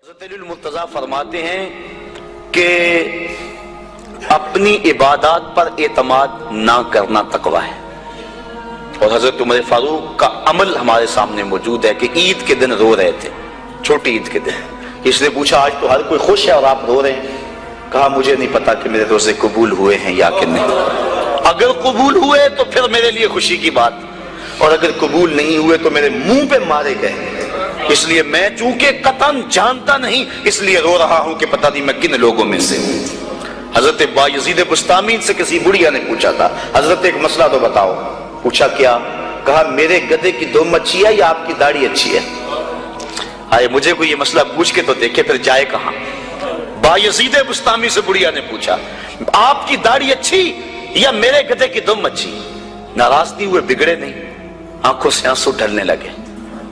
حضرت علی المرتضیٰ فرماتے ہیں کہ اپنی عبادات پر اعتماد نہ کرنا تقویٰ ہے، اور حضرت عمر فاروق کا عمل ہمارے سامنے موجود ہے کہ عید کے دن رو رہے تھے، چھوٹی عید کے دن۔ اس نے پوچھا آج تو ہر کوئی خوش ہے اور آپ رو رہے ہیں؟ کہا مجھے نہیں پتا کہ میرے روزے قبول ہوئے ہیں یا کہ نہیں، اگر قبول ہوئے تو پھر میرے لیے خوشی کی بات، اور اگر قبول نہیں ہوئے تو میرے منہ پہ مارے گئے۔ اس لیے میں چونکہ قطعاً جانتا نہیں اس لیے رو رہا ہوں کہ پتہ نہیں میں کن لوگوں میں سے ہوں۔ حضرت بایزید بسطامی سے کسی بڑھیا نے پوچھا تھا، حضرت ایک مسئلہ تو بتاؤ۔ پوچھا کیا؟ کہا میرے گدھے کی دم اچھی ہے یا آپ کی داڑھی اچھی ہے؟ آئے مجھے کوئی یہ مسئلہ پوچھ کے تو دیکھے پھر جائے کہاں۔ بایزید بسطامی سے بڑھیا نے پوچھا آپ کی داڑھی اچھی یا میرے گدھے کی دم اچھی؟ ناراض نہیں ہوئے، بگڑے نہیں، آنکھوں سے آنسو ڈھلنے لگے۔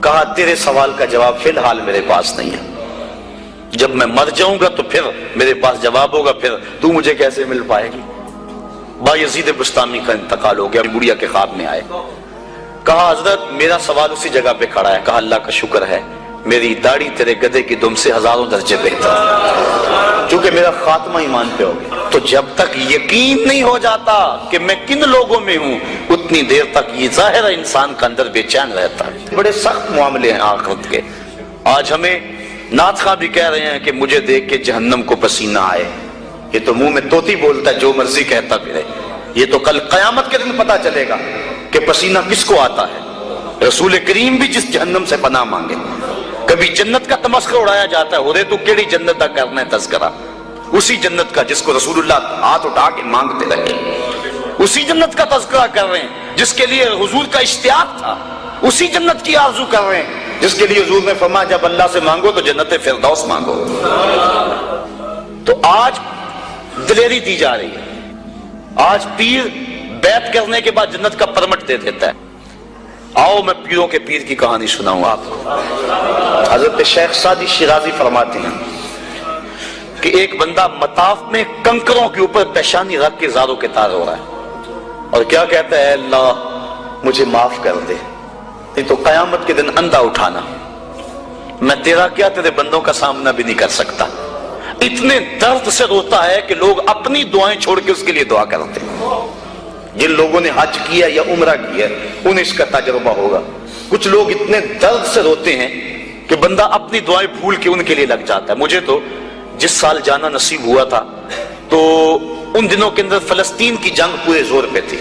کہا تیرے سوال کا جواب فی الحال میرے پاس نہیں ہے، جب میں مر جاؤں گا تو پھر میرے پاس جواب ہوگا، پھر تو مجھے کیسے مل پائے گی۔ بایزید بسطامی کا انتقال ہو گیا، بڑھیا کے خواب میں آئے۔ کہا حضرت میرا سوال اسی جگہ پہ کھڑا ہے۔ کہا اللہ کا شکر ہے میری داڑھی تیرے گدھے کی دم سے ہزاروں درجے بہتر ہے، چونکہ میرا خاتمہ ایمان پہ ہو گیا۔ تو جب تک یقین نہیں ہو جاتا کہ میں کن لوگوں میں ہوں اتنی دیر تک یہ ظاہر انسان کا اندر بے چین رہتا ہے۔ بڑے سخت معاملے ہیں آخرت کے۔ آج ہمیں نعت خواہ بھی کہہ رہے ہیں کہ مجھے دیکھ کے جہنم کو پسینہ آئے، یہ تو منہ میں طوطی بولتا ہے، جو مرضی کہتا پھرے۔ یہ تو کل قیامت کے دن پتا چلے گا کہ پسینہ کس کو آتا ہے۔ رسول کریم بھی جس جہنم سے پناہ مانگے۔ کبھی جنت کا تمسخر اڑایا جاتا ہے، ہورے تو کیڑی جنت کا کرنا ہے تذکرہ، اسی جنت کا جس کو رسول اللہ ہاتھ اٹھا کے مانگتے رہے، اسی جنت کا تذکرہ کر رہے ہیں جس کے لیے حضور کا اشتیاق تھا، اسی جنت کی آرزو کر رہے ہیں جس کے لیے حضور نے فرمایا جب اللہ سے مانگو تو جنت فردوس مانگو۔ تو آج دلیری دی جا رہی ہے، آج پیر بیعت کرنے کے بعد جنت کا پرمٹ دے دیتا ہے۔ آؤ میں پیروں کے پیر کی کہانی سناؤں آپ کو۔ حضرت شیخ سعدی شیرازی فرماتے ہیں کہ ایک بندہ مطاف میں کنکروں کے اوپر پیشانی رکھ کے زاروں کے تار ہو رہا ہے، اور کیا کہتا ہے اللہ مجھے معاف کر دے، نہیں تو قیامت کے دن اندھا اٹھانا، میں تیرا کیا تیرے بندوں کا سامنا بھی نہیں کر سکتا۔ اتنے درد سے روتا ہے کہ لوگ اپنی دعائیں چھوڑ کے اس کے لیے دعا کرتے ہیں۔ جن لوگوں نے حج کیا یا عمرہ کیا انہیں اس کا تجربہ ہوگا۔ کچھ لوگ اتنے درد سے روتے ہیں کہ بندہ اپنی دعائیں بھول کے ان کے لیے لگ جاتا ہے۔ مجھے تو جس سال جانا نصیب ہوا تھا تو ان دنوں کے اندر فلسطین کی جنگ پورے زور پہ تھی،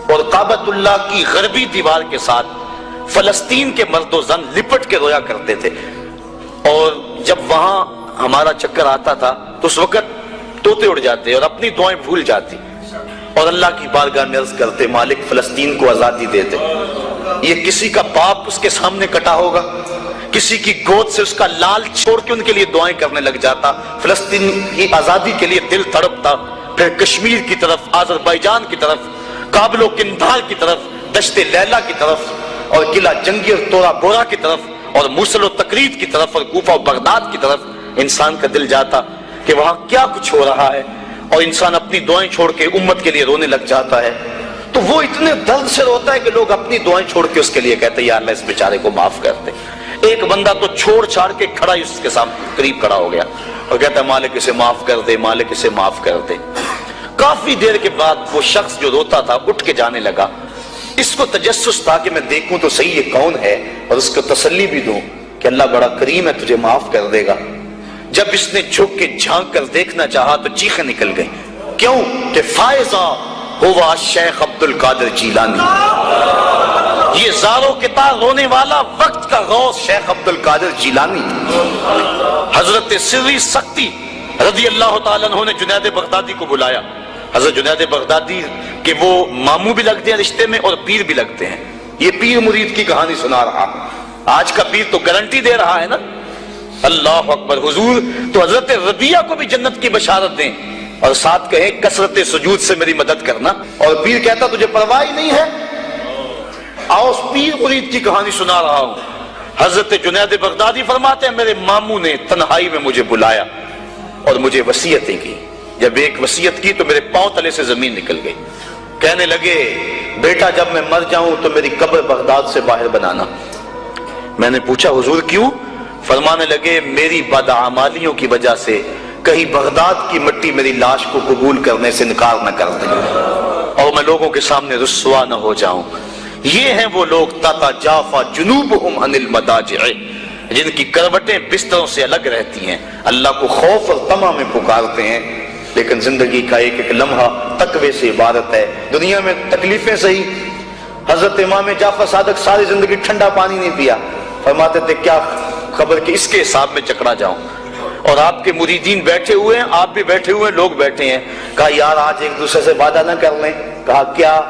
اور کعبۃ اللہ کی غربی دیوار کے ساتھ فلسطین کے مرد و زن لپٹ کے رویا کرتے تھے، اور جب وہاں ہمارا چکر آتا تھا تو اس وقت طوطے اڑ جاتے اور اپنی دعائیں بھول جاتی، اور اللہ کی بارگاہ میں عرض کرتے مالک فلسطین کو آزادی دے دے۔ یہ کسی کا باپ اس کے سامنے کٹا ہوگا، کسی کی گود سے اس کا لال چھوڑ کے ان کے لیے دعائیں کرنے لگ جاتا، فلسطین کی آزادی کے لیے دل تڑپتا، پھر کشمیر کی طرف، آذربائیجان کی طرف، کابل و قندھار کی طرف، دشت لیلا کی طرف، اور قلعہ جنگی اور تورا بورا کی طرف، اور موصل و تقرید کی طرف، اور کوفہ و بغداد کی طرف انسان کا دل جاتا کہ وہاں کیا کچھ ہو رہا ہے، اور انسان اپنی دعائیں چھوڑ کے امت کے لیے رونے لگ جاتا ہے۔ تو وہ اتنے درد سے روتا ہے کہ لوگ اپنی دعائیں چھوڑ کے اس کے لیے کہتے ہیں یا اللہ اس بیچارے کو معاف کر دے۔ ایک بندہ تو چھوڑ چھاڑ کے کھڑا ہی اس کے سامنے قریب کھڑا ہو گیا اور کہتا ہے مالک اسے معاف کر دے، مالک اسے معاف کر دے۔ کافی دیر کے بعد وہ شخص جو روتا تھا اٹھ کے جانے لگا۔ اس کو تجسس تھا کہ میں دیکھوں تو صحیح یہ کون ہے اور اس کو تسلی بھی دوں کہ اللہ بڑا کریم ہے تجھے معاف کر دے گا۔ جب اس نے جھک کے جھانک کر دیکھنا چاہا تو چیخیں نکل گئیں، کیوں کہ فائزہ ہوا شیخ عبد القادر جیلانی، یہ زاروں کے تار رونے والا وقت کا غوث شیخ عبد القادر جیلانی۔ حضرت سری سختی رضی اللہ تعالیٰ عنہ نے جنید بغدادی کو بلایا۔ حضرت جنید بغدادی کہ وہ ماموں بھی لگتے ہیں رشتے میں اور پیر بھی لگتے ہیں۔ یہ پیر مرید کی کہانی سنا رہا، آج کا پیر تو گارنٹی دے رہا ہے نا، اللہ اکبر حضور تو حضرت ربیہ کو بھی جنت کی بشارت دیں اور ساتھ کہیں کثرت سجود سے میری مدد کرنا، اور پیر کہتا تجھے پرواہ نہیں ہے۔ آؤ اس پیر مرید کی کہانی سنا رہا ہوں۔ حضرت جنید بغدادی فرماتے ہیں میرے ماموں نے تنہائی میں مجھے بلایا اور مجھے وصیتیں کی۔ جب ایک وصیت کی تو میرے پاؤں تلے سے زمین نکل گئی۔ کہنے لگے بیٹا جب میں مر جاؤں تو میری قبر بغداد سے باہر بنانا۔ میں نے پوچھا حضور کیوں؟ فرمانے لگے میری بدعمالیوں کی وجہ سے کہیں بغداد کی مٹی میری لاش کو قبول کرنے سے انکار نہ کر دے اور میں لوگوں کے سامنے رسوا نہ ہو جاؤں۔ یہ ہیں وہ لوگ تتجافا جنوبہم عن المضاجع، جن کی کروٹیں بستروں سے الگ رہتی ہیں، اللہ کو خوف اور طمع میں پکارتے ہیں، لیکن زندگی کا ایک ایک لمحہ تقوی سے عبارت ہے۔ دنیا میں تکلیفیں صحیح، حضرت امام جعفر صادق ساری زندگی ٹھنڈا پانی نہیں پیا، فرماتے تھے کیا خبر کہ اس کے حساب میں چکرا جاؤں، اور آپ کے مریدین بیٹھے ہوئے ہیں، آپ بھی بیٹھے ہوئے ہیں، لوگ بیٹھے ہیں، کہا یار آج ایک دوسرے سے وعدہ نہ کر لیں، کہا کیا؟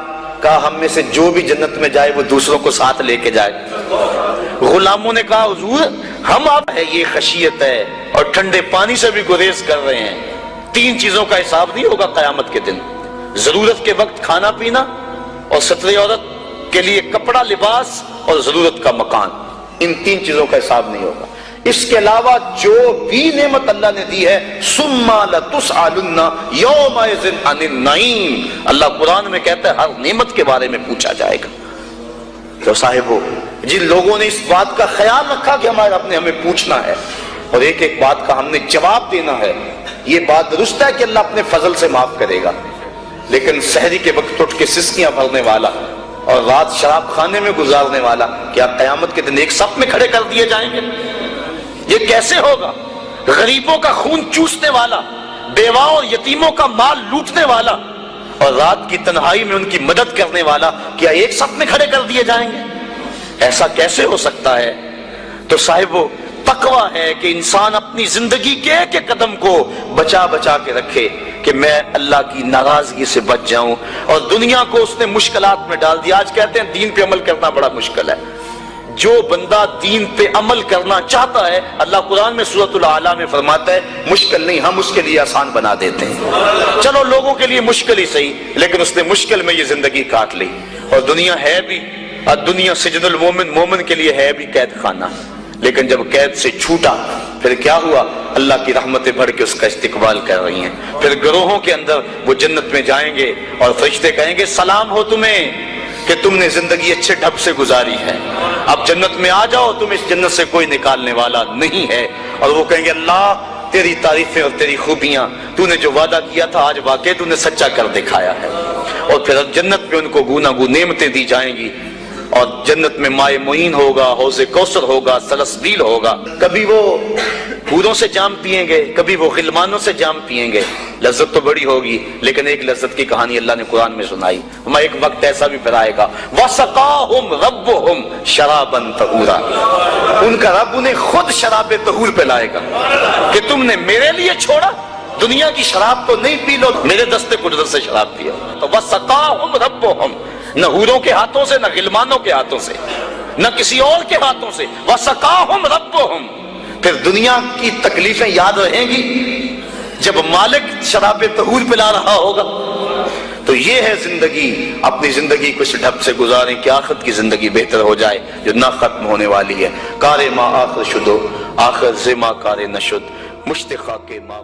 کہا ہم میں سے جو بھی جنت میں جائے وہ دوسروں کو ساتھ لے کے جائے۔ غلاموں نے کہا حضور ہم آپ ہے، یہ خشیت ہے اور ٹھنڈے پانی سے بھی گریز کر رہے ہیں، 3 چیزوں کا حساب نہیں ہوگا قیامت کے دن، ضرورت کے وقت کھانا پینا، اور ستر عورت کے لیے کپڑا لباس، اور ضرورت کا مکان، ان 3 چیزوں کا حساب نہیں ہوگا۔ اس کے علاوہ جو بھی نعمت اللہ نے دی ہے ثم لتسألن یومئذ عن النعیم، اللہ قرآن میں کہتا ہے ہر نعمت کے بارے میں پوچھا جائے گا۔ تو صاحبو جن لوگوں نے اس بات کا خیال رکھا کہ ہمیں پوچھنا ہے اور ایک ایک بات کا ہم نے جواب دینا ہے، یہ بات درست ہے کہ اللہ اپنے فضل سے معاف کرے گا، لیکن سحری کے وقت اٹھ کے سسکیاں بھرنے والا اور رات شراب خانے میں گزارنے والا کیا قیامت کے دن ایک صف میں کھڑے کر دیے جائیں گے؟ یہ کیسے ہوگا؟ غریبوں کا خون چوسنے والا، بیواؤں اور یتیموں کا مال لوٹنے والا اور رات کی تنہائی میں ان کی مدد کرنے والا کیا ایک صف میں کھڑے کر دیے جائیں گے؟ ایسا کیسے ہو سکتا ہے؟ تو صاحب وہ تقوی ہے کہ انسان اپنی زندگی کے ایک ایک قدم کو بچا بچا کے رکھے کہ میں اللہ کی ناراضگی سے بچ جاؤں، اور دنیا کو اس نے مشکلات میں ڈال دیا۔ آج کہتے ہیں دین پہ عمل کرنا بڑا مشکل ہے۔ جو بندہ دین پہ عمل کرنا چاہتا ہے اللہ قرآن میں سورۃ الاعلیٰ میں فرماتا ہے مشکل نہیں، ہم اس کے لیے آسان بنا دیتے ہیں۔ چلو لوگوں کے لیے مشکل ہی صحیح، لیکن اس نے مشکل میں یہ زندگی کاٹ لی، اور دنیا ہے بھی، دنیا سجن المومن، مومن کے لیے ہے بھی قید خانہ، لیکن جب قید سے چھوٹا پھر کیا ہوا؟ اللہ کی رحمتیں بڑھ کے اس کا استقبال کر رہی ہیں۔ پھر گروہوں کے اندر وہ جنت میں جائیں گے اور فرشتے کہیں گے سلام ہو تمہیں کہ تم نے زندگی اچھے ڈھب سے گزاری ہے، اب جنت میں آ جاؤ، تم اس جنت سے کوئی نکالنے والا نہیں ہے۔ اور وہ کہیں گے اللہ تیری تعریفیں اور تیری خوبیاں، تو نے جو وعدہ کیا تھا آج واقعی تو نے سچا کر دکھایا ہے۔ اور پھر جنت میں ان کو گوناگون نعمتیں دی جائیں گی، اور جنت میں مائے معین ہوگا، حوض کوثر ہوگا، سلسبیل ہوگا، کبھی وہ حوروں سے جام پیئیں گے، کبھی وہ غلمانوں سے جام پیئیں گے، لذت تو بڑی ہوگی، لیکن ایک لذت کی کہانی اللہ نے قرآن میں سنائی، ہمیں ایک وقت ایسا بھی پھر آئے گا وَسَقَاهُمْ رَبُّهُمْ شَرَابًا طَهُورًا، ان کا رب انہیں خود شراب طہور پلائے گا کہ تم نے میرے لیے چھوڑا، دنیا کی شراب تو نہیں پی لو، میرے دستے قدرت سے شراب پیا۔ تو وَسَقَاهُمْ رَبُّهُمْ، نہ حوروں کے ہاتھوں سے، نہ غلمانوں کے ہاتھوں سے، نہ کسی اور کے ہاتھوں سے، وَسَقَاهُمْ رَبُّهُمْ۔ پھر دنیا کی تکلیفیں یاد رہیں گی جب مالک شراب طہور پلا رہا ہوگا۔ تو یہ ہے زندگی، اپنی زندگی کو اس ڈھب سے گزاریں کہ آخرت کی زندگی بہتر ہو جائے جو نہ ختم ہونے والی ہے۔ کار ما آخر شدو آخر زما کار نشد، مشتخا کے ما